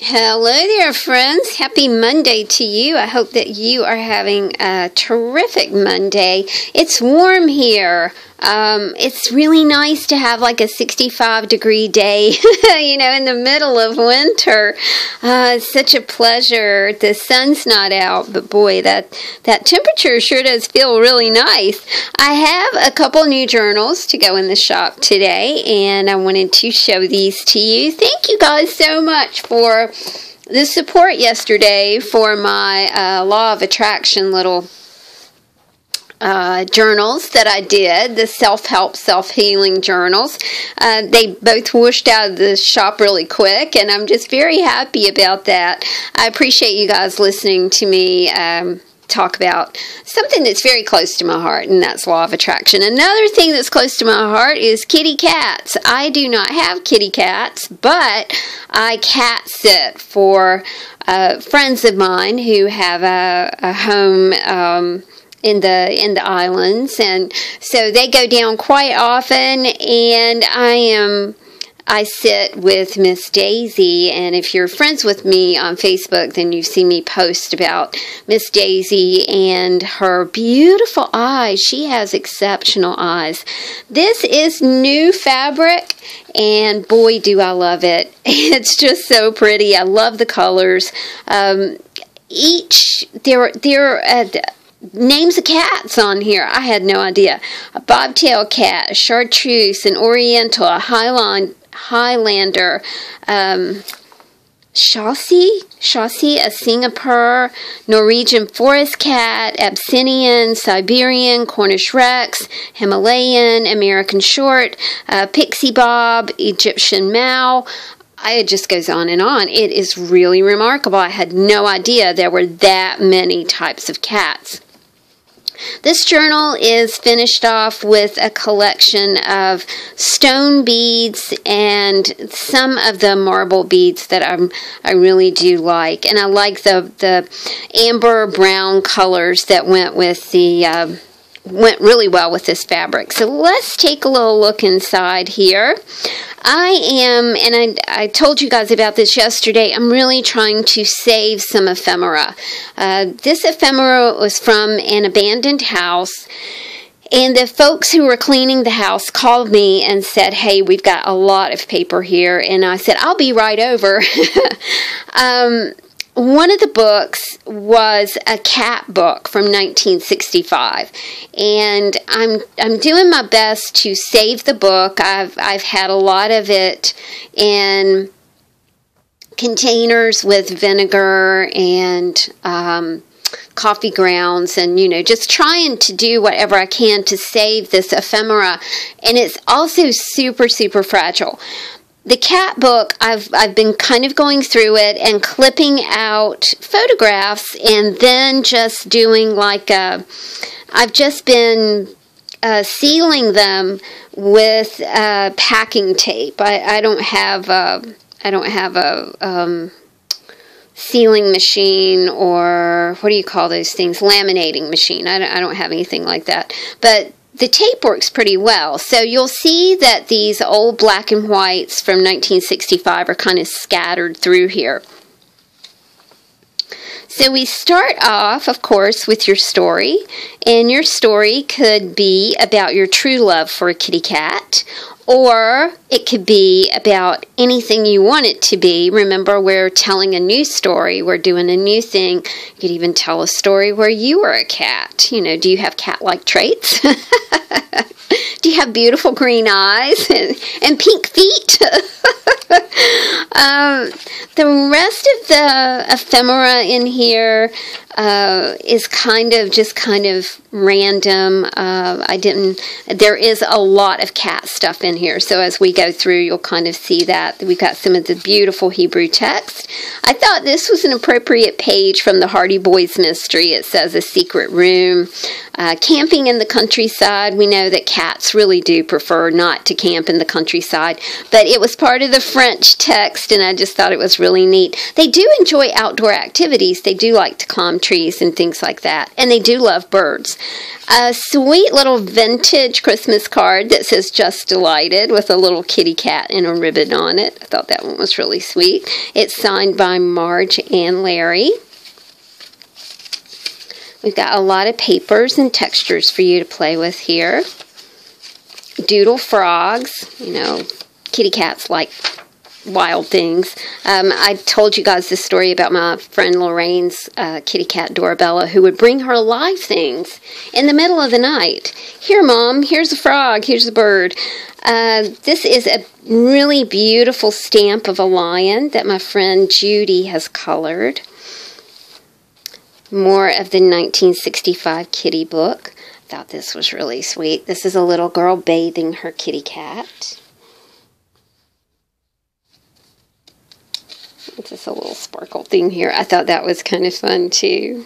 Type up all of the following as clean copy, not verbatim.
Hello there, friends. Happy Monday to you. I hope that you are having a terrific Monday. It's warm here. It's really nice to have like a 65-degree day, in the middle of winter. It's such a pleasure. The sun's not out, but boy, that temperature sure does feel really nice. I have a couple new journals to go in the shop today, and I wanted to show these to you. Thank you guys so much for the support yesterday for my Law of Attraction little journals that I did, the self-help, self-healing journals. They both whooshed out of the shop really quick, and I'm just very happy about that. I appreciate you guys listening to me talk about something that's very close to my heart, and that's Law of Attraction. Another thing that's close to my heart is kitty cats. I do not have kitty cats, but I cat sit for friends of mine who have a home in the islands, and so they go down quite often, and I sit with Miss Daisy, and if you're friends with me on Facebook, then you see me post about Miss Daisy and her beautiful eyes. She has exceptional eyes. This is new fabric, and boy, do I love it. It's just so pretty. I love the colors. Names of cats on here. I had no idea. A bobtail cat, a chartreuse, an oriental, a Highlander, Chaussee, a Singapore, Norwegian forest cat, Abyssinian, Siberian, Cornish Rex, Himalayan, American short, pixie bob, Egyptian Meow. It just goes on and on. It is really remarkable. I had no idea there were that many types of cats. This journal is finished off with a collection of stone beads and some of the marble beads that I really do like. And I like the amber brown colors that went really well with this fabric. So let's take a little look inside here. I told you guys about this yesterday, I'm really trying to save some ephemera. This ephemera was from an abandoned house, and the folks who were cleaning the house called me and said, hey, we've got a lot of paper here, and I said, I'll be right over. One of the books was a cat book from 1965, and I'm doing my best to save the book. I've had a lot of it in containers with vinegar and coffee grounds, and just trying to do whatever I can to save this ephemera, and it's also super, super fragile. The cat book, I've been kind of going through it and clipping out photographs, and then just doing I've just been sealing them with packing tape. I don't have a sealing machine, or what do you call those things? Laminating machine. I don't have anything like that, but the tape works pretty well. So you'll see that these old black and whites from 1965 are kind of scattered through here. So we start off, of course, with your story. And your story could be about your true love for a kitty cat, or it could be about anything you want it to be. Remember, we're telling a new story. We're doing a new thing. You could even tell a story where you were a cat. Do you have cat-like traits? Do you have beautiful green eyes and pink feet? The rest of the ephemera in here is kind of random. There is a lot of cat stuff in here, so as we go through, you'll kind of see that. We've got some of the beautiful Hebrew text. I thought this was an appropriate page from the Hardy Boys Mystery. It says a secret room. Camping in the countryside. We know that cats really do prefer not to camp in the countryside, but it was part of the French text, and I just thought it was really neat. They do enjoy outdoor activities. They do like to climb trees and things like that. And they do love birds. A sweet little vintage Christmas card that says "Just Delighted" with a little kitty cat and a ribbon on it. I thought that one was really sweet. It's signed by Marge and Larry. We've got a lot of papers and textures for you to play with here. Doodle frogs. You know, kitty cats like wild things. I told you guys this story about my friend Lorraine's kitty cat Dorabella, who would bring her live things in the middle of the night. Here, Mom, here's a frog, here's a bird. This is a really beautiful stamp of a lion that my friend Judy has colored. More of the 1965 kitty book. I thought this was really sweet. This is a little girl bathing her kitty cat. Just a little sparkle thing here. I thought that was kind of fun too.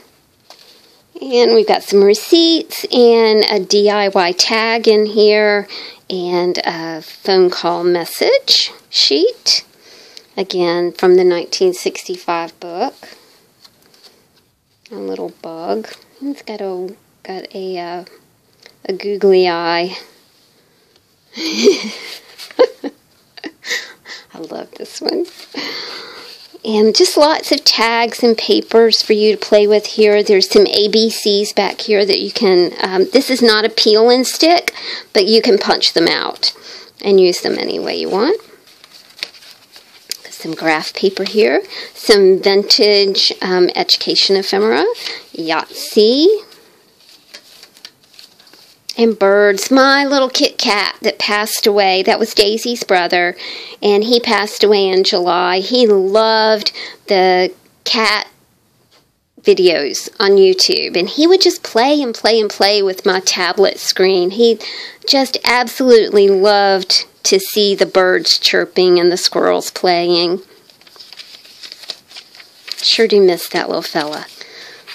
And we've got some receipts and a DIY tag in here and a phone call message sheet. Again, from the 1965 book. A little bug. It's got a googly eye. I love this one. And just lots of tags and papers for you to play with here. There's some ABCs back here that you can, this is not a peel and stick, but you can punch them out and use them any way you want. Some graph paper here. Some vintage education ephemera. Yahtzee. And birds. My little Kit Kat that passed away, that was Daisy's brother, and he passed away in July. He loved the cat videos on YouTube, and he would just play and play and play with my tablet screen. He just absolutely loved to see the birds chirping and the squirrels playing. Sure do miss that little fella.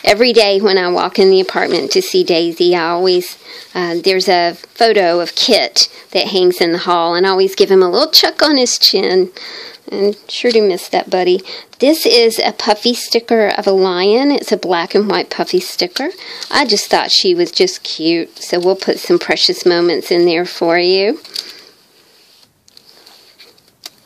Every day when I walk in the apartment to see Daisy, I always, there's a photo of Kit that hangs in the hall, and I always give him a little chuck on his chin. And sure do miss that buddy. This is a puffy sticker of a lion. It's a black and white puffy sticker. I just thought she was just cute, so we'll put some precious moments in there for you.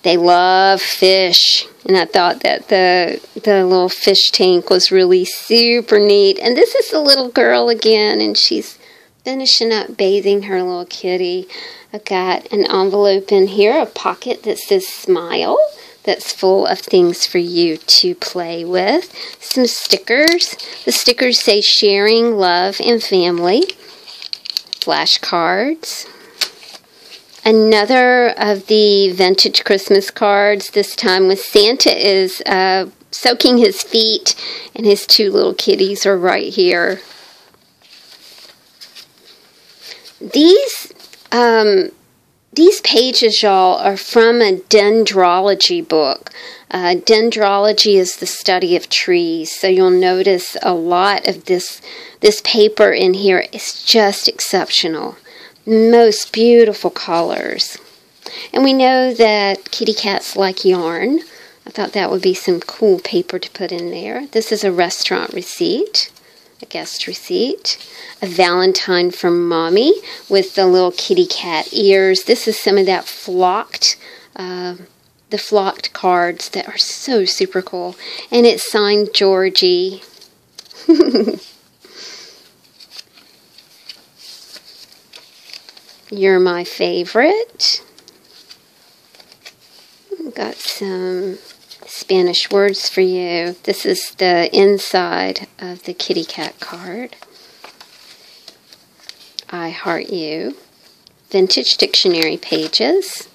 They love fish, and I thought that the little fish tank was really super neat. And this is the little girl again, and she's finishing up bathing her little kitty. I've got an envelope in here, a pocket that says "Smile," that's full of things for you to play with. Some stickers. The stickers say "Sharing, Love, and Family." Flashcards. Another of the vintage Christmas cards, this time with Santa is soaking his feet, and his two little kitties are right here. These pages, y'all, are from a dendrology book. Dendrology is the study of trees, so you'll notice a lot of this paper in here is just exceptional. Most beautiful colors. And we know that kitty cats like yarn. I thought that would be some cool paper to put in there. This is a restaurant receipt, a guest receipt, a Valentine from Mommy with the little kitty cat ears. This is some of that flocked, the flocked cards that are so super cool. And it's signed Georgie. You're my favorite. Got some Spanish words for you. This is the inside of the kitty cat card. I heart you. Vintage dictionary pages.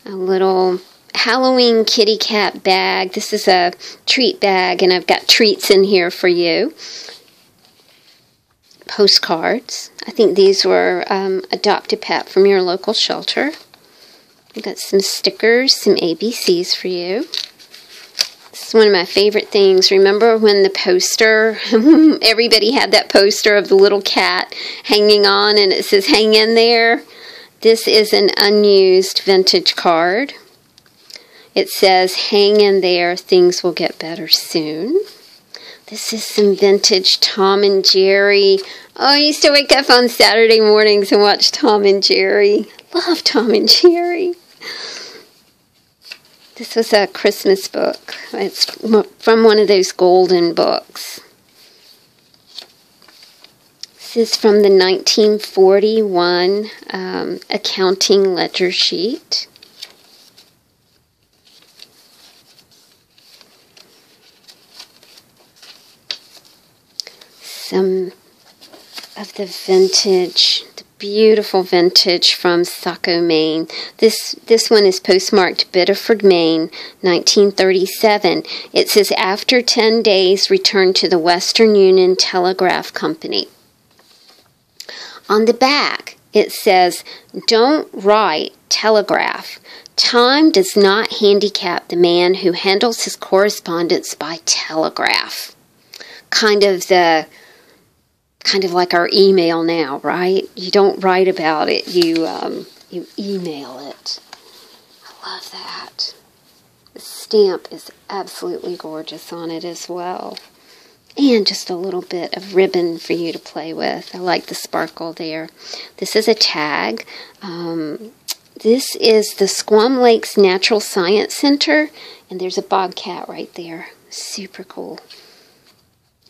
A little Halloween kitty cat bag. This is a treat bag, and I've got treats in here for you. Postcards. I think these were Adopt a Pet from your local shelter. I've got some stickers, some ABCs for you. This is one of my favorite things. Remember when the poster, everybody had that poster of the little cat hanging on and it says, "Hang in there"? This is an unused vintage card. It says, "Hang in there, things will get better soon." This is some vintage Tom and Jerry. Oh, I used to wake up on Saturday mornings and watch Tom and Jerry. Love Tom and Jerry. This was a Christmas book. It's from one of those golden books. This is from the 1941 accounting ledger sheet. Some of the vintage, the beautiful vintage from Saco, Maine. This one is postmarked Biddeford, Maine, 1937. It says, after 10 days, return to the Western Union Telegraph Company. On the back, it says, don't write telegraph. Time does not handicap the man who handles his correspondence by telegraph. Kind of like our email now, right? You don't write about it, you email it. I love that. The stamp is absolutely gorgeous on it as well. And just a little bit of ribbon for you to play with. I like the sparkle there. This is a tag. This is the Squam Lakes Natural Science Center, and there's a bobcat right there. Super cool.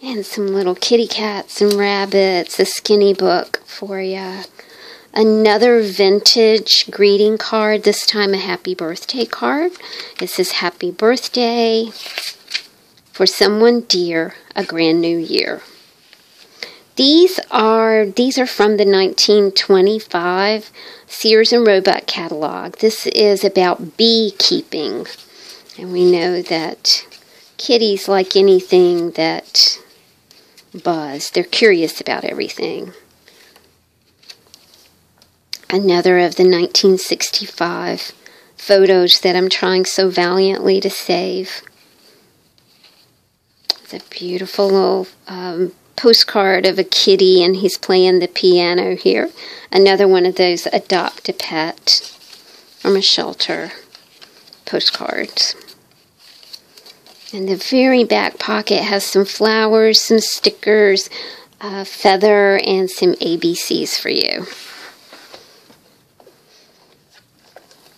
And some little kitty cats and rabbits, a skinny book for you. Another vintage greeting card, this time a happy birthday card. It says, happy birthday for someone dear, a grand new year. These are from the 1925 Sears and Roebuck catalog. This is about beekeeping. And we know that kitties like anything that buzz. They're curious about everything. Another of the 1965 photos that I'm trying so valiantly to save. It's a beautiful little postcard of a kitty, and he's playing the piano here. Another one of those adopt a pet from a shelter postcards. And the very back pocket has some flowers, some stickers, a feather, and some ABCs for you.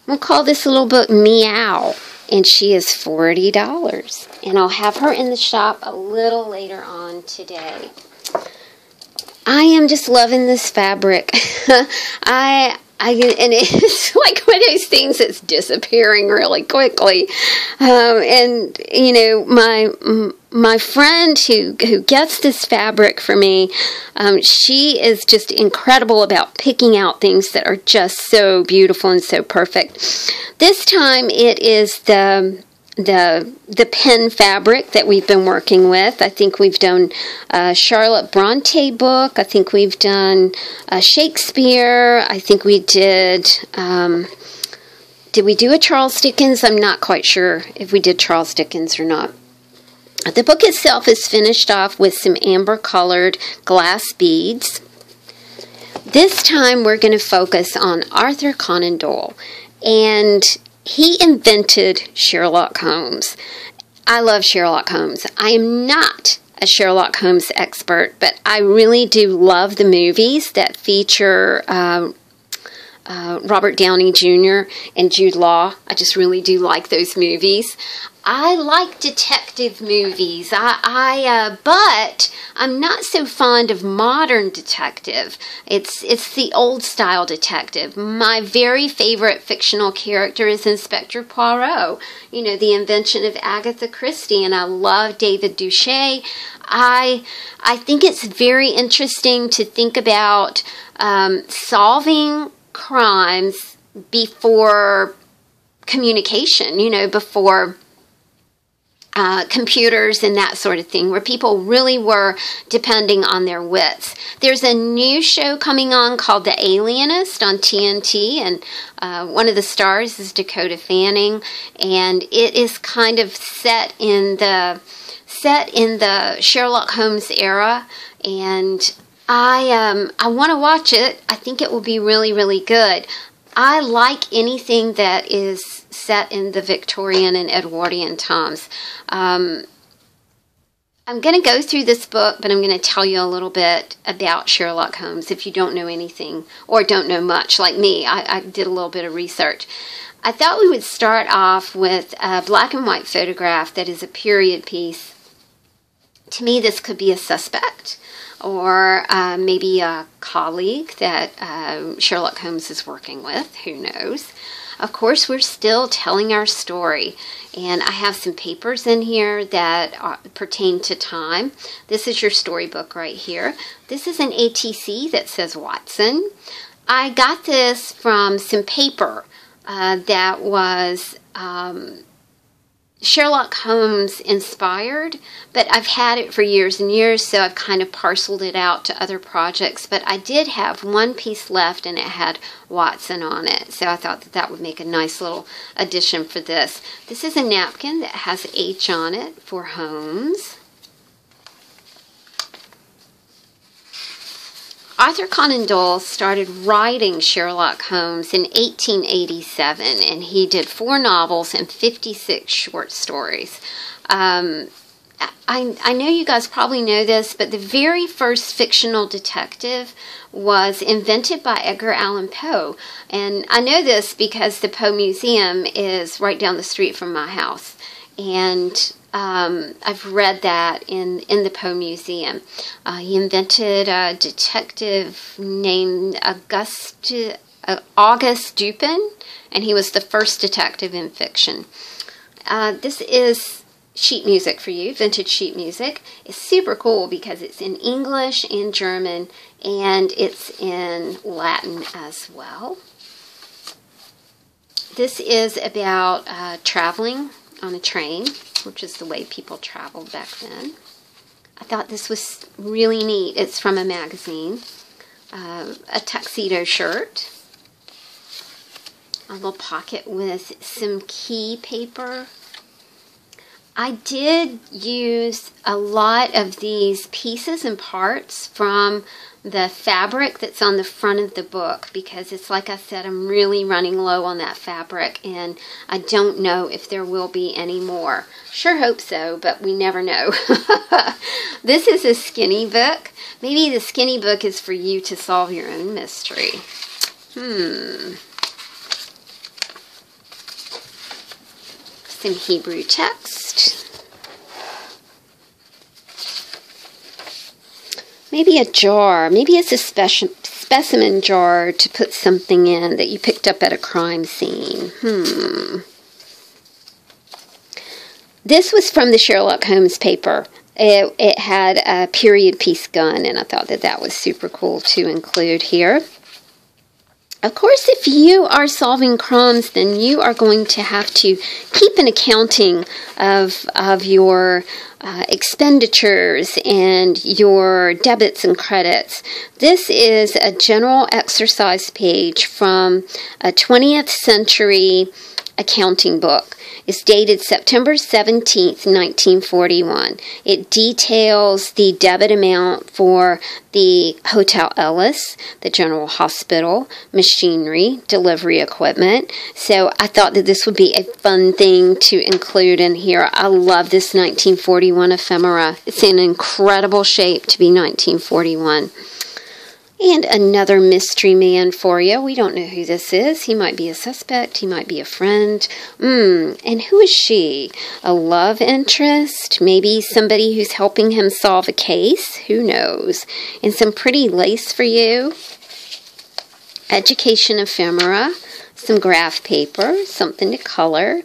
We'll call this little book Meow, and she is $40. And I'll have her in the shop a little later on today. I am just loving this fabric. And it's like one of those things that's disappearing really quickly. And you know, my friend who gets this fabric for me, she is just incredible about picking out things that are just so beautiful and so perfect. This time it is the pen fabric that we've been working with. I think we've done a Charlotte Bronte book. I think we've done Shakespeare. I think we did we do a Charles Dickens? I'm not quite sure if we did Charles Dickens or not. The book itself is finished off with some amber colored glass beads. This time we're going to focus on Arthur Conan Doyle, and he invented Sherlock Holmes. I love Sherlock Holmes. I am not a Sherlock Holmes expert, but I really do love the movies that feature Robert Downey Jr. and Jude Law. I just really do like those movies. I like detective movies, but I'm not so fond of modern detective. It's the old style detective. My very favorite fictional character is Inspector Poirot. You know, the invention of Agatha Christie, and I love David Duchet. I think it's very interesting to think about solving crimes before communication, you know, before computers and that sort of thing, where people really were depending on their wits. There's a new show coming on called The Alienist on TNT, and one of the stars is Dakota Fanning, and it is kind of set in the Sherlock Holmes era, and I want to watch it. I think it will be really, really good. I like anything that is set in the Victorian and Edwardian times. I I'm going to go through this book, but I'm going to tell you a little bit about Sherlock Holmes if you don't know anything or don't know much like me. I did a little bit of research. I thought we would start off with a black and white photograph that is a period piece. To me, this could be a suspect or maybe a colleague that Sherlock Holmes is working with. Who knows? Of course, we're still telling our story, and I have some papers in here that pertain to time. This is your storybook right here. This is an ATC that says Watson. I got this from some paper that was Sherlock Holmes inspired, but I've had it for years and years, so I've kind of parceled it out to other projects. But I did have one piece left, and it had Watson on it, so I thought that that would make a nice little addition for this. This is a napkin that has H on it for Holmes. Arthur Conan Doyle started writing Sherlock Holmes in 1887, and he did 4 novels and 56 short stories. I know you guys probably know this, but the very first fictional detective was invented by Edgar Allan Poe. And I know this because the Poe Museum is right down the street from my house. And I've read that in the Poe Museum. He invented a detective named Auguste Dupin, and he was the first detective in fiction. This is sheet music for you, vintage sheet music. It's super cool because it's in English and German, and it's in Latin as well. This is about traveling on a train, which is the way people traveled back then. I thought this was really neat. It's from a magazine. A tuxedo shirt. A little pocket with some key paper. I did use a lot of these pieces and parts from the fabric that's on the front of the book, because it's like I said, I'm really running low on that fabric, and I don't know if there will be any more. Sure hope so, but we never know. This is a skinny book. Maybe the skinny book is for you to solve your own mystery. Some Hebrew text. Maybe a jar. Maybe it's a specimen jar to put something in that you picked up at a crime scene. This was from the Sherlock Holmes paper. It had a period piece gun, and I thought that that was super cool to include here. Of course, if you are solving crimes, then you are going to have to keep an accounting of your expenditures and your debits and credits. This is a general exercise page from a 20th century accounting book. It's dated September 17th, 1941. It details the debit amount for the Hotel Ellis, the General Hospital, machinery, delivery equipment. So I thought that this would be a fun thing to include in here. I love this 1941 ephemera. It's in incredible shape to be 1941. And another mystery man for you. We don't know who this is. He might be a suspect. He might be a friend. And who is she? A love interest? Maybe somebody who's helping him solve a case? Who knows? And some pretty lace for you. Education ephemera. Some graph paper. Something to color.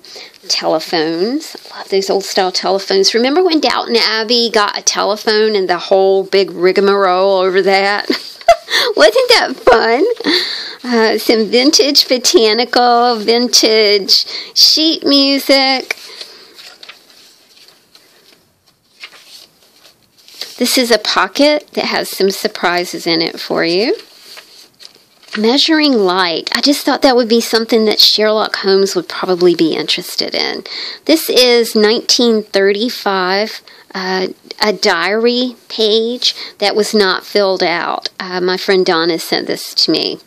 Telephones. I love those old style telephones. Remember when Downton Abbey got a telephone and the whole big rigmarole over that? Wasn't that fun? Some vintage botanical, vintage sheet music. This is a pocket that has some surprises in it for you. Measuring light. I just thought that would be something that Sherlock Holmes would probably be interested in. This is 1935. A diary page that was not filled out. My friend Donna sent this to me.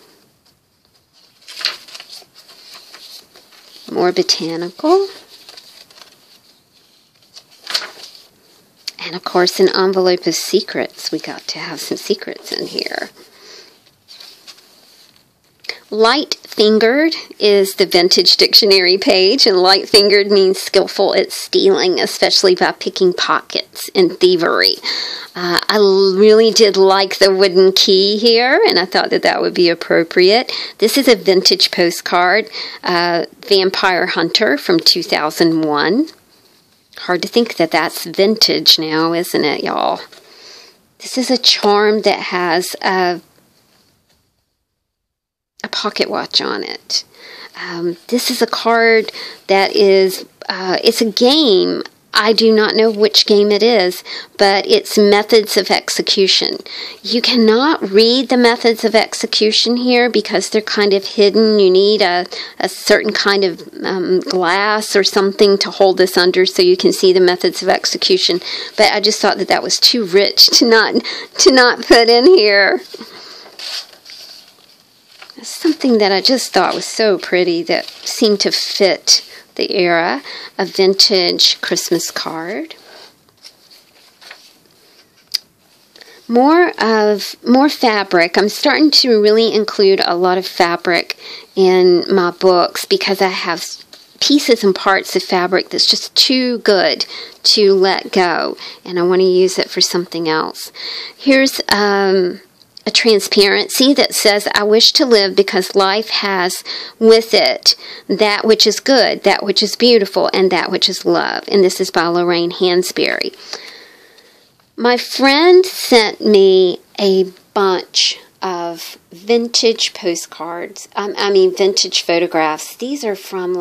More botanical. And of course, an envelope of secrets. We got to have some secrets in here. Light-fingered is the vintage dictionary page, and light-fingered means skillful at stealing, especially by picking pockets and thievery. I really did like the wooden key here, and I thought that that would be appropriate. This is a vintage postcard, Vampire Hunter from 2001. Hard to think that that's vintage now, isn't it, y'all? This is a charm that has a pocket watch on it. This is a card that is, it's a game. I do not know which game it is, but it's methods of execution. You cannot read the methods of execution here because they're kind of hidden. You need a certain kind of glass or something to hold this under so you can see the methods of execution. But I just thought that that was too rich to not put in here. Something that I just thought was so pretty that seemed to fit the era, a vintage Christmas card. More fabric. I'm starting to really include a lot of fabric in my books because I have pieces and parts of fabric that's just too good to let go, and I want to use it for something else. Here's a transparency that says, I wish to live because life has with it that which is good, that which is beautiful, and that which is love. And this is by Lorraine Hansberry. My friend sent me a bunch of vintage postcards, vintage photographs. These are from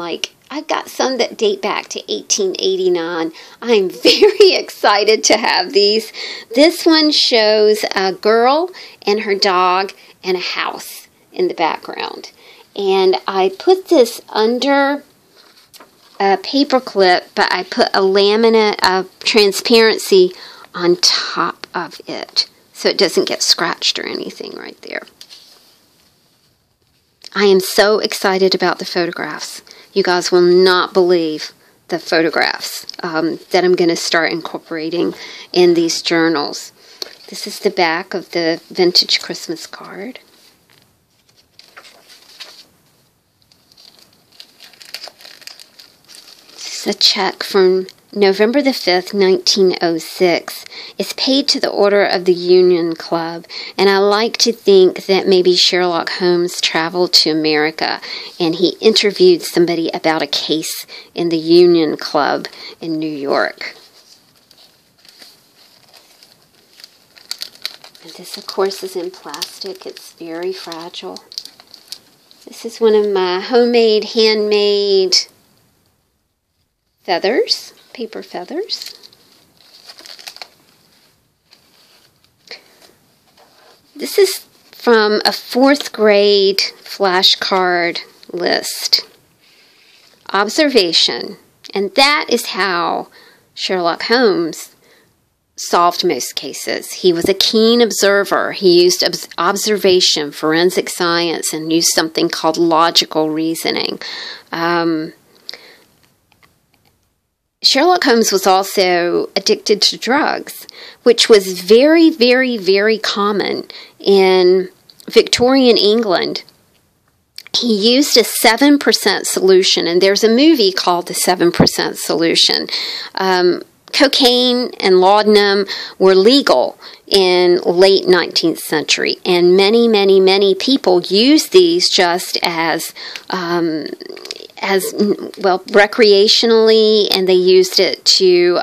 I've got some that date back to 1889. I'm very excited to have these. This one shows a girl and her dog and a house in the background. And I put this under a paper clip, but I put a laminate of transparency on top of it so it doesn't get scratched or anything right there. I am so excited about the photographs. You guys will not believe the photographs that I'm going to start incorporating in these journals. This is the back of the vintage Christmas card. This is a check from November the 5th, 1906. It's paid to the Order of the Union Club, and I like to think that maybe Sherlock Holmes traveled to America and he interviewed somebody about a case in the Union Club in New York. And this, of course, is in plastic. It's very fragile. This is one of my homemade, handmade feathers. Paper feathers. This is from a 4th grade flashcard list. Observation. And that is how Sherlock Holmes solved most cases. He was a keen observer. He used observation, forensic science, and used something called logical reasoning. Sherlock Holmes was also addicted to drugs, which was very, very, very common in Victorian England. He used a 7% solution, and there's a movie called The 7% Solution. Cocaine and laudanum were legal in late 19th century, and many, many, many people used these just as recreationally, and they used it to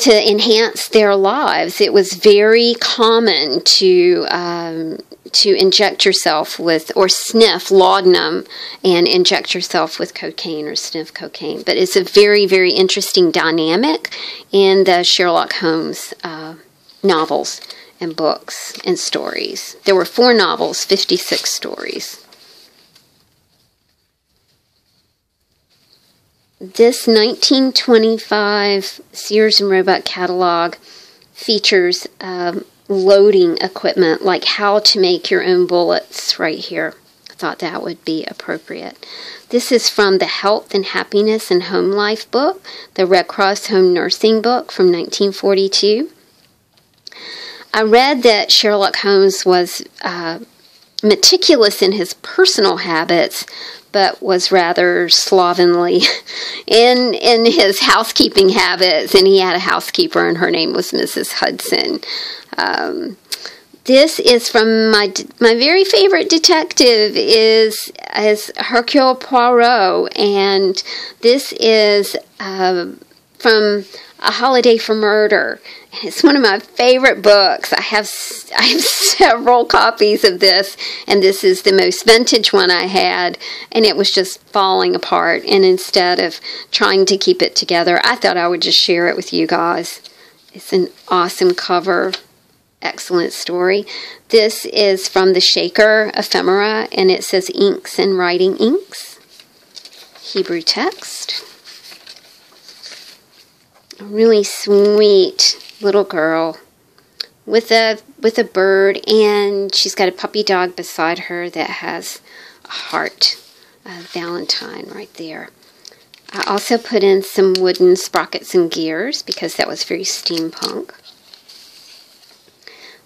enhance their lives. It was very common to inject yourself with, or sniff laudanum and inject yourself with cocaine or sniff cocaine. But it's a very, very interesting dynamic in the Sherlock Holmes novels and books and stories. There were 4 novels, 56 stories. This 1925 Sears and Roebuck catalog features loading equipment, like how to make your own bullets right here. thought that would be appropriate. This is from the Health and Happiness and Home Life book, the Red Cross Home Nursing book from 1942. I read that Sherlock Holmes was meticulous in his personal habits, but was rather slovenly in his housekeeping habits, and he had a housekeeper, and her name was Mrs. Hudson. This is from my very favorite detective is Hercule Poirot, and this is from A Holiday for Murder. It's one of my favorite books. I have several copies of this, and this is the most vintage one I had, and it was just falling apart. And instead of trying to keep it together, I thought I would just share it with you guys. It's an awesome cover. Excellent story. This is from the Shaker Ephemera, and it says Inks and Writing Inks. Hebrew text. A really sweet little girl with a bird, and she's got a puppy dog beside her that has a heart, a Valentine right there. I also put in some wooden sprockets and gears because that was very steampunk.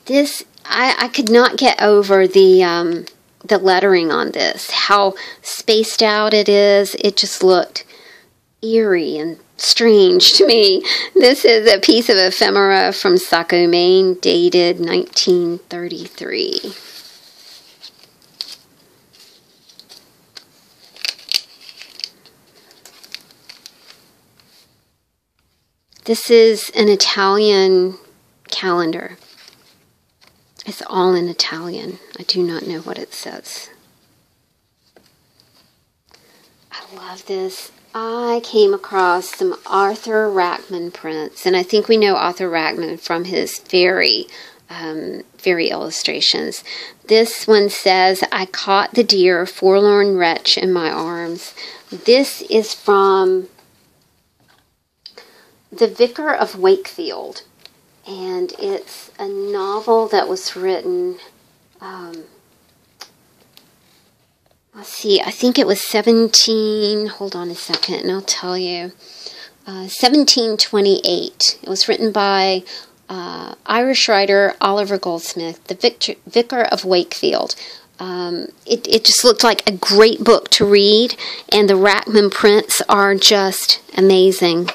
This, I could not get over the lettering on this, how spaced out it is. It just looked eerie and strange to me. This is a piece of ephemera from Saco, Maine, dated 1933. This is an Italian calendar. It's all in Italian. I do not know what it says. I love this. I came across some Arthur Rachman prints, and I think we know Arthur Rachman from his very illustrations. This one says, I caught the dear, forlorn wretch in my arms. This is from The Vicar of Wakefield. And it's a novel that was written, let's see, I think it was hold on a second and I'll tell you, 1728. It was written by Irish writer Oliver Goldsmith, The Vicar of Wakefield. It just looked like a great book to read, and the Rachman prints are just amazing.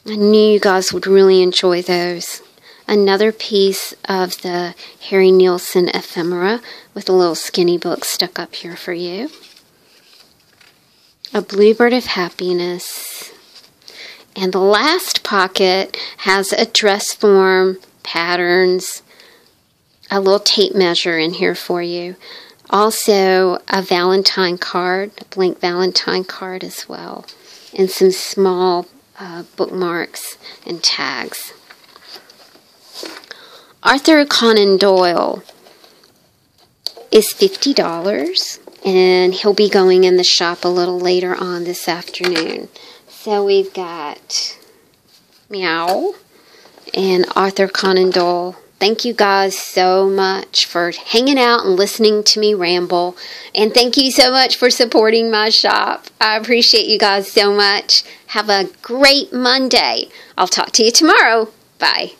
I knew you guys would really enjoy those. Another piece of the Harry Nielsen ephemera with a little skinny book stuck up here for you. A Bluebird of Happiness. And the last pocket has a dress form, patterns, a little tape measure in here for you. Also a Valentine card, a blank Valentine card as well. And some small bookmarks and tags. Arthur Conan Doyle is $50, and he'll be going in the shop a little later on this afternoon. So we've got Meow and Arthur Conan Doyle. Thank you guys so much for hanging out and listening to me ramble. And thank you so much for supporting my shop. I appreciate you guys so much. Have a great Monday. I'll talk to you tomorrow. Bye.